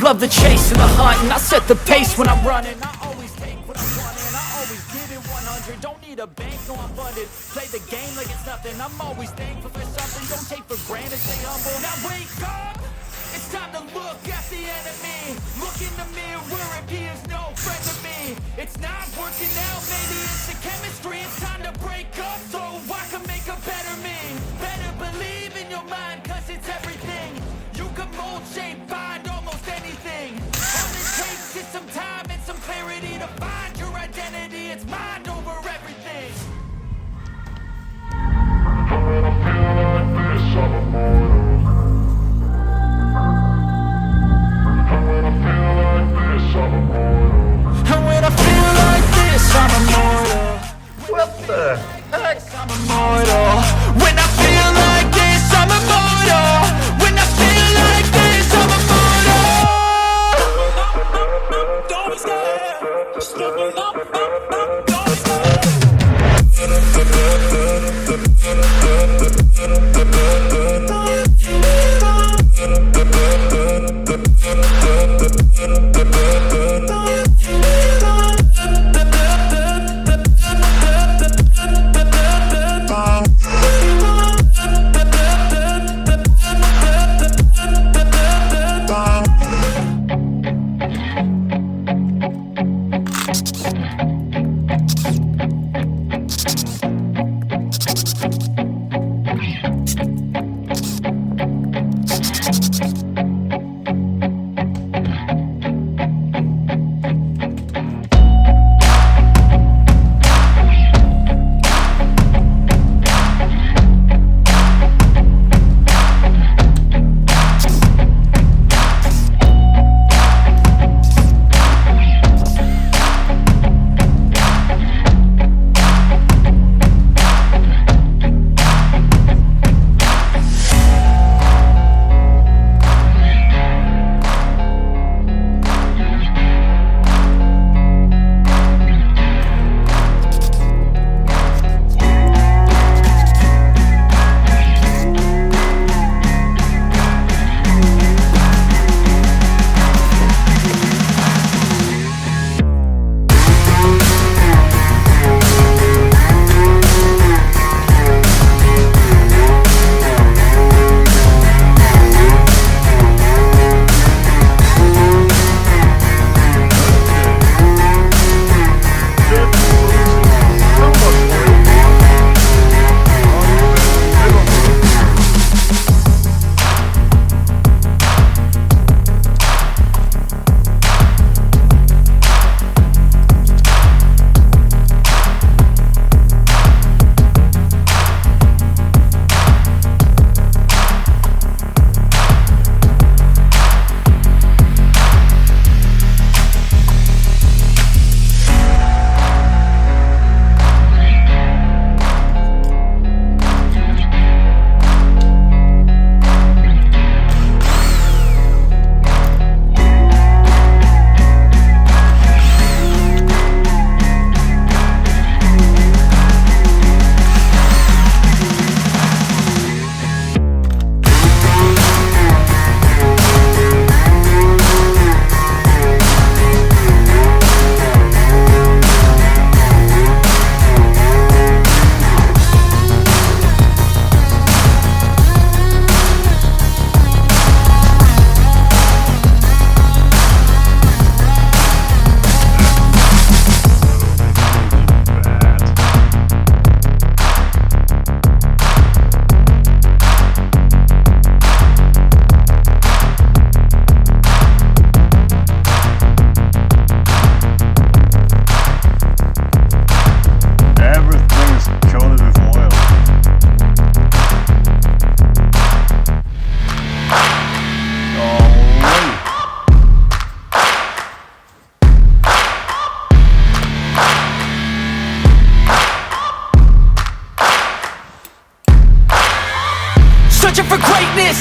love the chase and the hunt, and I set the pace when I'm running. I always take what I want and I always give it 100. Don't need a bank, no I'm funded. Play the game like it's nothing. I'm always thankful for something. Don't take for granted, stay humble. Now wake up! It's time to look at the enemy. Look in the mirror and he is no friend to me. It's not working out, maybe it's the chemistry. It's time to break up so I can make a better me. Better believe in your mind, cause it's everything. You can mold, shape, find almost anything. All it takes is some time and some clarity to find your identity. It's mind over everything. When I feel like this, I'm immortal. And when I feel like this, I'm immortal. What the heck? I'm immortal. When I feel like this, I'm immortal. When I feel like this, I'm immortal. Don't be scared. Stepping up, don't be scared.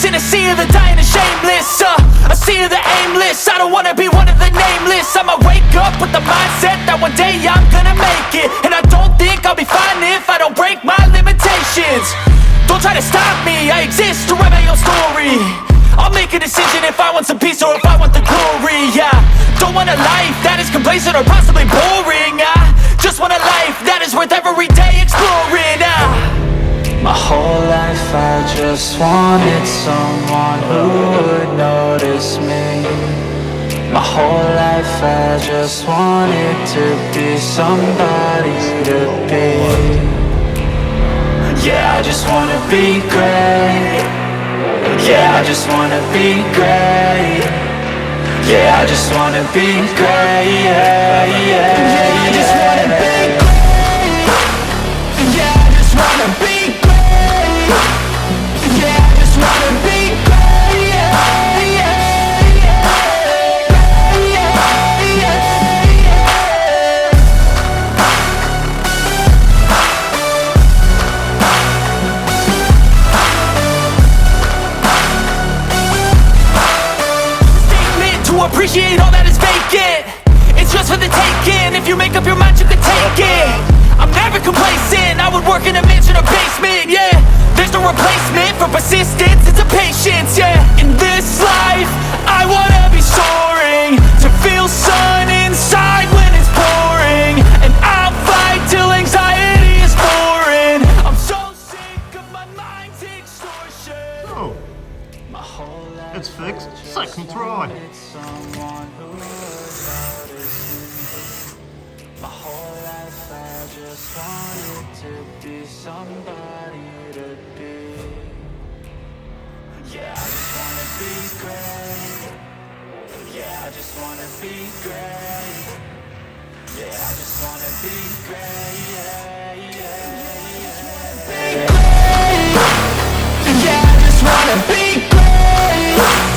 In a sea of the dying and shameless, a sea of the aimless. I don't wanna be one of the nameless. I'ma wake up with the mindset that one day I'm gonna make it. And I don't think I'll be fine if I don't break my limitations. Don't try to stop me, I exist to write my own story. I'll make a decision if I want to be peace or if I want the glory. Yeah, don't want a life that is complacent or possibly boring. I just want a life that is worth every day exploring. My whole life I just wanted someone who would notice me. My whole life I just wanted to be somebody to be. Yeah, I just wanna be great. Yeah, I just wanna be great. Yeah, I just wanna be great. Yeah, yeah, I just wanna be great. Yeah, I just wanna be great. Yeah, I just wanna be great. Yeah, yeah, yeah, yeah, yeah. Statement to appreciate all that is vacant. It's just for the taking. If you make up your mind, you can take it. I'm never complacent. I would work in a mansion or basement. Yeah, there's no replacement for persistence. It's a patience. Yeah, in this life, I wanna be soaring, to feel sun inside when it's pouring, and I'll fight till anxiety is foreign. I'm so sick of my mind's extortion. Oh, it's fixed. Second try. My whole life I just wanted to be somebody to be. Yeah, I just wanna be great. Yeah, I just wanna be great. Yeah, I just wanna be great. Yeah, yeah, yeah. Yeah, I just wanna be great.